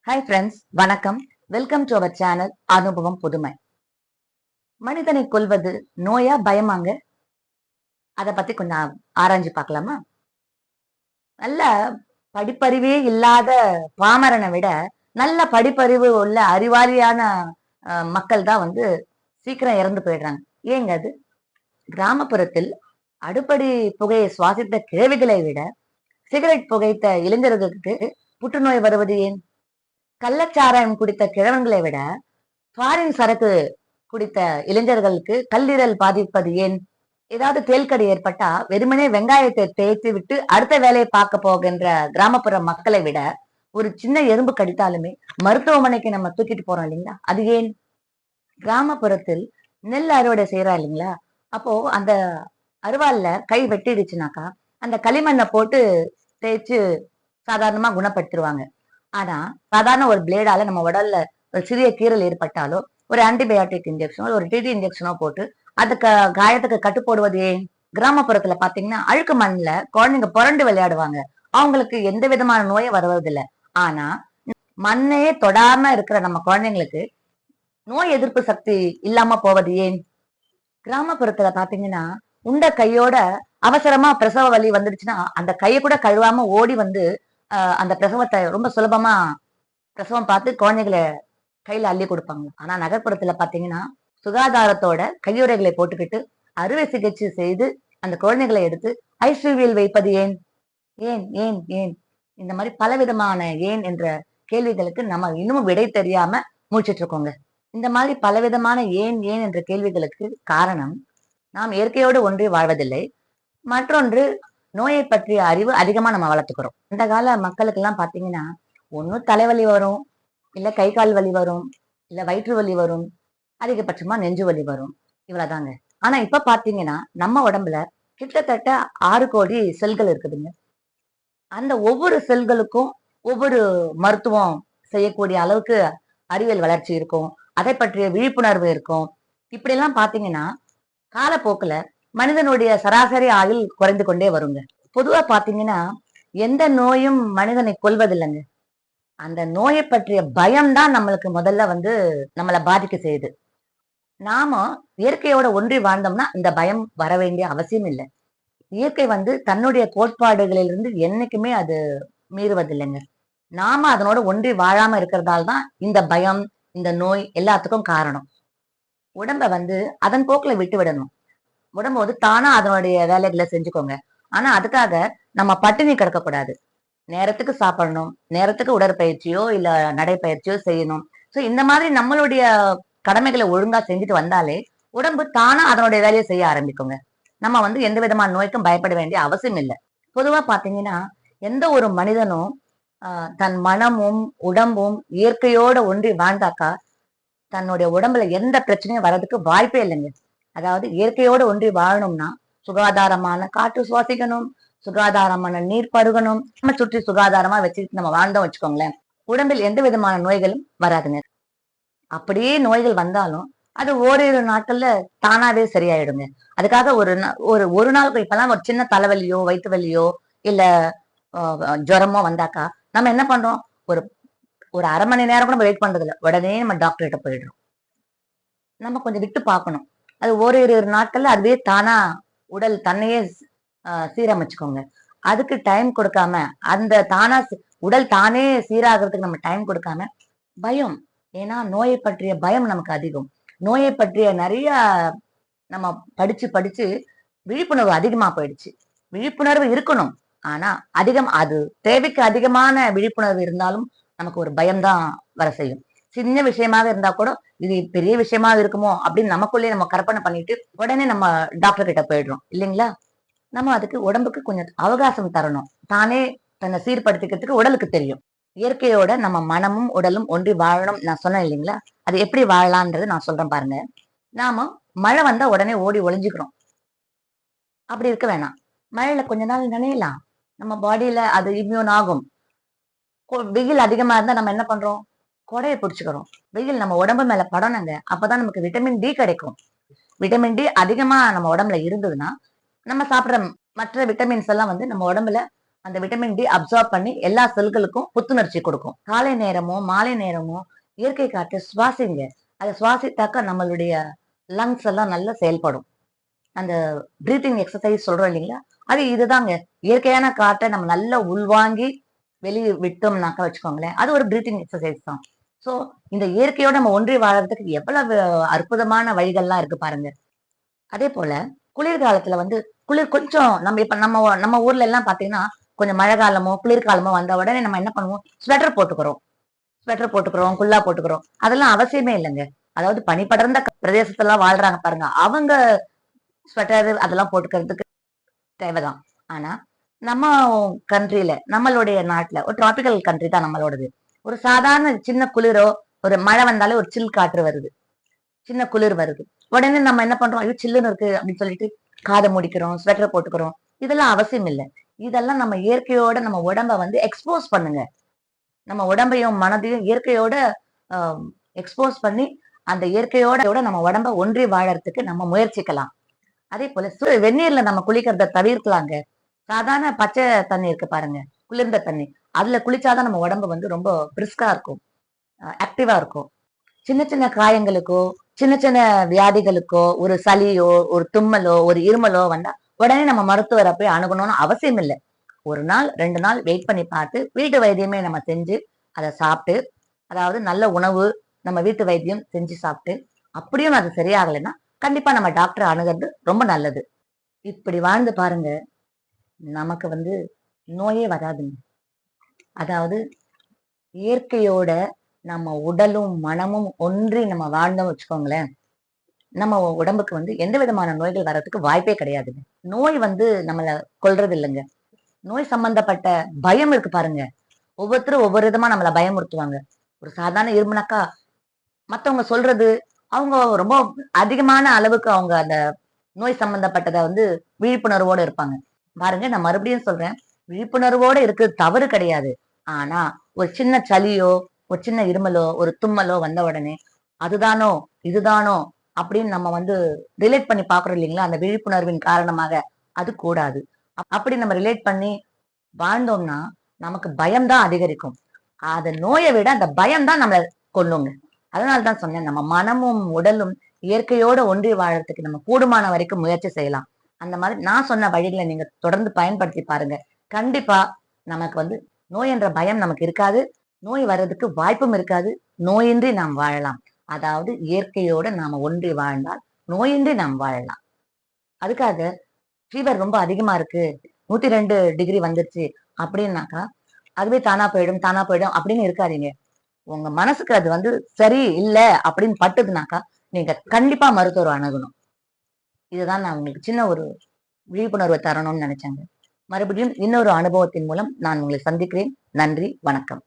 Hi friends, வணக்கம். Welcome to our channel அனுபவம் புதுமை. மனிதனை கொல்வது நோயா பயமாங்க? அதை பத்தி கொஞ்சம் ஆராய்ஞ்சு பார்க்கலாமா? நல்ல படிப்பறிவே இல்லாத பாமரனை விட நல்ல படிப்பறிவு உள்ள அறிவாளியான மக்கள் தான் சீக்கிரம் இறந்து போயிடுறாங்க. ஏங்க அது? கிராமப்புறத்தில் அடுப்படி புகையை சுவாசித்த கிழவிகளை விட சிகரெட் புகைத்த இளைஞர்களுக்கு புற்றுநோய் வருவது ஏன்? கள்ளச்சாராயம் குடித்த கிழவன்களை விட ஃபாரின் சரக்கு குடித்த இளைஞர்களுக்கு கல்லீரல் பாதிப்பது ஏன்? ஏதாவது தேல்கடி ஏற்பட்டா வெறுமனே வெங்காயத்தை தேய்த்து விட்டு அடுத்த வேலையை பார்க்க போகின்ற கிராமப்புற மக்களை விட ஒரு சின்ன எறும்பு கடித்தாலுமே மருத்துவமனைக்கு நம்ம தூக்கிட்டு போறோம் இல்லைங்களா? அது ஏன்? கிராமப்புறத்தில் நெல் அறுவடை செய்யறா இல்லைங்களா? அப்போ அந்த அருவாள்ல கை வெட்டிடுச்சுனாக்கா அந்த களிமண்ணை போட்டு தேய்ச்சு சாதாரணமா குணப்படுத்திடுவாங்க. ஆனா சாதாரண ஒரு பிளேடால நம்ம உடல்ல ஒரு சிறிய கீறல் ஏற்பட்டாலோ ஒரு ஆன்டிபயோட்டிக் இன்ஜெக்ஷனோ ஒரு டிடி இன்ஜெக்ஷனோ போட்டு அதுக்கு காயத்துக்கு கட்டு போடுவது ஏன்? கிராமப்புறத்துல பாத்தீங்கன்னா அழுக்கு மண்ணுல குழந்தைங்க புரண்டு விளையாடுவாங்க. அவங்களுக்கு எந்த விதமான நோயும் வருவதில்லை. ஆனா மண்ணையே தொடாம இருக்கிற நம்ம குழந்தைங்களுக்கு நோய் எதிர்ப்பு சக்தி இல்லாம போவது ஏன்? கிராமப்புறத்துல பாத்தீங்கன்னா உண்ட கையோட அவசரமா பிரசவ வலி வந்துடுச்சுன்னா அந்த கையை கூட கழுவாம ஓடி அந்த பிரசவத்தை ரொம்ப சுலபமா பிரசவம் பார்த்து குழந்தைகளை கையில அள்ளி கொடுப்பாங்க. ஆனா நகர்ப்புறத்துல பாத்தீங்கன்னா சுகாதாரத்தோட கையுறைகளை போட்டுக்கிட்டு அறுவை சிகிச்சை செய்து அந்த குழந்தைகளை எடுத்து ஐசியூவில் வைப்பது ஏன்? ஏன் ஏன் ஏன்? இந்த மாதிரி பலவிதமான ஏன் என்ற கேள்விகளுக்கு நம்ம இன்னமும் விடை தெரியாம முடிச்சிட்டு இருக்கோங்க. இந்த மாதிரி பலவிதமான ஏன் ஏன் என்ற கேள்விகளுக்கு காரணம் நாம் இயற்கையோடு ஒன்றி வாழ்வதில்லை. மற்றொன்று நோயை பற்றிய அறிவு அதிகமா நம்ம வளர்த்துக்கிறோம். இந்த கால மக்களுக்கு எல்லாம் பாத்தீங்கன்னா ஒன்னும் தலைவலி வரும், இல்ல கை கால் வலி வரும், இல்ல வயிற்று வலி வரும், அதிகபட்சமா நெஞ்சு வலி வரும். இவ்வளவுதாங்க. ஆனா இப்ப பாத்தீங்கன்னா நம்ம உடம்புல கிட்டத்தட்ட 6 கோடி செல்கள் இருக்குதுங்க. அந்த ஒவ்வொரு செல்களுக்கும் ஒவ்வொரு மருத்துவம் செய்யக்கூடிய அளவுக்கு அறிவியல் வளர்ச்சி இருக்கும். அதை பற்றிய விழிப்புணர்வு இருக்கும். இப்படி எல்லாம் பாத்தீங்கன்னா காலப்போக்குல மனிதனுடைய சராசரி ஆயுள் குறைந்து கொண்டே வருங்க. பொதுவா பாத்தீங்கன்னா எந்த நோயும் மனிதனை கொல்வதில்லைங்க. அந்த நோயை பற்றிய பயம்தான் நம்மளுக்கு முதல்ல நம்மளை பாதிக்க செய்யுது. நாம இயற்கையோட ஒன்றி வாழ்ந்தோம்னா இந்த பயம் வர வேண்டிய அவசியம் இல்லை. இயற்கை தன்னுடைய கோட்பாடுகளிலிருந்து என்னைக்குமே அது மீறுவதில்லைங்க. நாம அதனோட ஒன்றி வாழாம இருக்கிறதால தான் இந்த பயம், இந்த நோய் எல்லாத்துக்கும் காரணம். உடம்ப அதன் போக்குல விட்டு விடணும். உடம்பு தானா அதனுடைய வேலைகளை செஞ்சுக்கோங்க. ஆனா அதுக்காக நம்ம பட்டினி கிடக்க கூடாது. நேரத்துக்கு சாப்பிடணும், நேரத்துக்கு உடற்பயிற்சியோ இல்ல நடைப்பயிற்சியோ செய்யணும். சோ இந்த மாதிரி நம்மளுடைய கடமைகளை ஒழுங்கா செஞ்சுட்டு வந்தாலே உடம்பு தானா அதனுடைய வேலையை செய்ய ஆரம்பிக்குங்க. நம்ம எந்த விதமான நோய்க்கும் பயப்பட வேண்டிய அவசியம் இல்லை. பொதுவா பாத்தீங்கன்னா எந்த ஒரு மனிதனும் தன் மனமும் உடம்பும் இயற்கையோட ஒன்றி வாழ்ந்தாக்கா தன்னுடைய உடம்புல எந்த பிரச்சனையும் வர்றதுக்கு வாய்ப்பே இல்லைங்க. அதாவது இயற்கையோட ஒன்றி வாழணும்னா சுகாதாரமான காற்று சுவாசிக்கணும், சுகாதாரமான நீர் பருகணும். நம்ம சுற்றி சுகாதாரமா வச்சுட்டு நம்ம வாழ்ந்தோம் வச்சுக்கோங்களேன், உடம்பில் எந்த விதமான நோய்களும் வராதுங்க. அப்படியே நோய்கள் வந்தாலும் அது ஓரிரு நாட்கள்ல தானாவே சரியாயிடுங்க. அதுக்காக ஒரு நாளுக்கு இப்பெல்லாம் ஒரு சின்ன தலைவலியோ வயிற்று வலியோ இல்ல ஜுரமோ வந்தாக்கா நம்ம என்ன பண்றோம்? ஒரு ஒரு அரை மணி நேரம் கூட நம்ம வெயிட் பண்றது இல்லை, உடனே நம்ம டாக்டர் கிட்ட போயிடுறோம். நம்ம கொஞ்சம் விட்டு பார்க்கணும். அது ஓரிரு நாட்கள்ல அதுவே தானா உடல் தன்னையே சீரமைச்சுக்கோங்க. அதுக்கு டைம் கொடுக்காம அந்த தானா உடல் தானே சீராகிறதுக்கு நம்ம டைம் கொடுக்காம பயம், ஏன்னா நோயை பற்றிய பயம் நமக்கு அதிகம். நோயை பற்றிய நிறைய நம்ம படிச்சு படிச்சு விழிப்புணர்வு அதிகமா போயிடுச்சு. விழிப்புணர்வு இருக்கணும், ஆனா அது தேவைக்கு அதிகமான விழிப்புணர்வு இருந்தாலும் நமக்கு ஒரு பயம்தான் வர செய்யும். சின்ன விஷயமாக இருந்தா கூட இது பெரிய விஷயமா இருக்குமோ அப்படின்னு நமக்குள்ளேயே நம்ம கற்பனை பண்ணிட்டு உடனே நம்ம டாக்டர் கிட்ட போயிடுறோம் இல்லைங்களா? நம்ம அதுக்கு உடம்புக்கு கொஞ்சம் அவகாசம் தரணும். தானே தன்னை சீர்படுத்திக்கிறதுக்கு உடலுக்கு தெரியும். இயற்கையோட நம்ம மனமும் உடலும் ஒன்றி வாழணும் நான் சொன்னேன் இல்லைங்களா? அது எப்படி வாழலான்றது நான் சொல்றேன் பாருங்க. நாம மழை வந்தா உடனே ஓடி ஒளிஞ்சுக்கிறோம். அப்படி இருக்க வேணாம். மழையில கொஞ்ச நாள் நினையலாம், நம்ம பாடியில அது இம்யூன் ஆகும். வெயில் அதிகமா இருந்தா நம்ம என்ன பண்றோம்? கொடையை பிடிச்சுக்கிறோம். வெயில் நம்ம உடம்பு மேல படணுங்க. அப்பதான் நமக்கு விட்டமின் டி கிடைக்கும். விட்டமின் டி அதிகமா நம்ம உடம்புல இருந்ததுன்னா நம்ம சாப்பிடுற மற்ற விட்டமின்ஸ் எல்லாம் நம்ம உடம்புல அந்த விட்டமின் டி அப்சார்ப் பண்ணி எல்லா செல்களுக்கும் புத்துணர்ச்சி கொடுக்கும். காலை நேரமோ மாலை நேரமோ இயற்கை காற்று சுவாசிங்க. அதை சுவாசித்தாக்க நம்மளுடைய லங்ஸ் எல்லாம் நல்லா செயல்படும். அந்த பிரீத்திங் எக்ஸசைஸ் சொல்றோம் இல்லைங்களா, அது இதுதாங்க. இயற்கையான காற்றை நம்ம நல்லா உள்வாங்கி வெளியே விட்டோம்னாக்கா வச்சுக்கோங்களேன், அது ஒரு பிரீத்திங் எக்ஸசைஸ் தான். சோ இந்த இயற்கையோட நம்ம ஒன்றி வாழறதுக்கு எவ்வளவு அற்புதமான வழிகள்லாம் இருக்கு பாருங்க. அதே போல குளிர்காலத்துல வந்து குளிர் கொஞ்சம் நம்ம இப்ப நம்ம ஊர்ல எல்லாம் பாத்தீங்கன்னா கொஞ்சம் மழை காலமோ குளிர்காலமோ வந்த உடனே நம்ம என்ன பண்ணுவோம், ஸ்வெட்டர் போட்டுக்கிறோம், குல்லா போட்டுக்கிறோம். அதெல்லாம் அவசியமே இல்லைங்க. அதாவது பனி படர்ந்த பிரதேசத்தெல்லாம் வாழ்றாங்க பாருங்க, அவங்க ஸ்வெட்டர் அதெல்லாம் போட்டுக்கிறதுக்கு தேவைதான். ஆனா நம்ம கண்ட்ரில நம்மளுடைய நாட்டுல ஒரு டிராபிக்கல் கண்ட்ரி தான் நம்மளோடது. ஒரு சாதாரண சின்ன குளிரோ ஒரு மழை வந்தாலே ஒரு சில் காற்று வருது, சின்ன குளிர் வருது. உடனே நம்ம என்ன பண்றோம், ஐயோ சில்லுன்னு இருக்கு அப்படின்னு சொல்லிட்டு காதை முடிக்கிறோம், ஸ்வெட்டர் போட்டுக்கிறோம். இதெல்லாம் அவசியம் இல்லை. இதெல்லாம் நம்ம இயற்கையோட நம்ம உடம்ப வந்து எக்ஸ்போஸ் பண்ணுங்க. நம்ம உடம்பையும் மனதையும் இயற்கையோட எக்ஸ்போஸ் பண்ணி அந்த இயற்கையோட நம்ம உடம்ப ஒன்றி வாழறதுக்கு நம்ம முயற்சிக்கலாம். அதே போல வெந்நீர்ல நம்ம குளிக்கிறத தவிர்க்கலாங்க. சாதாரண பச்சை தண்ணி இருக்கு பாருங்க, குளிர்ந்த தண்ணி, அதுல குளிச்சாதான் நம்ம உடம்பு வந்து ரொம்ப பிரிஸ்கா இருக்கும், ஆக்டிவா இருக்கும். சின்ன சின்ன காயங்களுக்கோ சின்ன சின்ன வியாதிகளுக்கோ ஒரு சளியோ ஒரு தும்மலோ ஒரு இருமலோ வந்தா உடனே நம்ம மருத்துவரை போய் அணுகணும்னு அவசியம் இல்லை. ஒரு நாள் 2 நாள் வெயிட் பண்ணி பார்த்து வீட்டு வைத்தியமே நம்ம செஞ்சு அதை சாப்பிட்டு, அதாவது நல்ல உணவு நம்ம வீட்டு வைத்தியம் செஞ்சு சாப்பிட்டு அப்படியும் அது சரியாகலைன்னா கண்டிப்பா நம்ம டாக்டரை அணுகிறது ரொம்ப நல்லது. இப்படி வாழ்ந்து பாருங்க, நமக்கு வந்து நோயே வராதுங்க. அதாவது இயற்கையோட நம்ம உடலும் மனமும் ஒன்றி நம்ம வாழ்ந்தோம் வச்சுக்கோங்களேன், நம்ம உடம்புக்கு வந்து எந்த விதமான நோய்கள் வர்றதுக்கு வாய்ப்பே கிடையாதுங்க. நோய் வந்து நம்மள கொல்றது இல்லைங்க. நோய் சம்பந்தப்பட்ட பயம் இருக்கு பாருங்க, ஒவ்வொருத்தரும் ஒவ்வொரு விதமா நம்மள பயமுறுத்துவாங்க. ஒரு சாதாரண இருமுனாக்கா மத்தவங்க சொல்றது, அவங்க ரொம்ப அதிகமான அளவுக்கு அவங்க அந்த நோய் சம்பந்தப்பட்டதை வந்து விழிப்புணர்வோட இருப்பாங்க. பாருங்க, நான் மறுபடியும் சொல்றேன், விழிப்புணர்வோட இருக்கு தவறு கிடையாது. ஆனா ஒரு சின்ன சளியோ ஒரு சின்ன இருமலோ ஒரு தும்மலோ வந்த உடனே அதுதானோ இதுதானோ அப்படின்னு நம்ம வந்து ரிலேட் பண்ணி பாக்குறோம் இல்லைங்களா, அந்த விழிப்புணர்வின் காரணமாக. அது கூடாது. அப்படி நம்ம ரிலேட் பண்ணி வாழ்ந்தோம்னா நமக்கு பயம்தான் அதிகரிக்கும். அத நோயை விட அந்த பயம்தான் நம்மளை கொல்லுங்க. அதனாலதான் சொன்னேன், நம்ம மனமும் உடலும் இயற்கையோட ஒன்றி வாழறதுக்கு நம்ம கூடுமான வரைக்கும் முயற்சி செய்யலாம். அந்த மாதிரி நான் சொன்ன வழிகளை நீங்க தொடர்ந்து பயன்படுத்தி பாருங்க. கண்டிப்பா நமக்கு வந்து நோய் என்ற பயம் நமக்கு இருக்காது, நோய் வர்றதுக்கு வாய்ப்பும் இருக்காது. நோயின்றி நாம் வாழலாம். அதாவது இயற்கையோட நாம ஒன்றி வாழ்ந்தால் நோயின்றி நாம் வாழலாம். அதுக்காக ஃபீவர் ரொம்ப அதிகமா இருக்கு, 102 டிகிரி வந்துருச்சு அப்படின்னாக்கா அதுவே தானா போயிடும் அப்படின்னு இருக்காதீங்க. உங்க மனசுக்கு அது வந்து சரி இல்ல அப்படின்னு பட்டுதுனாக்கா நீங்க கண்டிப்பா மருத்துவர் அணுகணும். இதுதான் நான் உங்களுக்கு சின்ன ஒரு விழிப்புணர்வு தரணும்னு நினைச்சேங்க. மறுபடியும் இன்னொரு அனுபவத்தின் மூலம் நான் உங்களை சந்திக்கிறேன். நன்றி, வணக்கம்.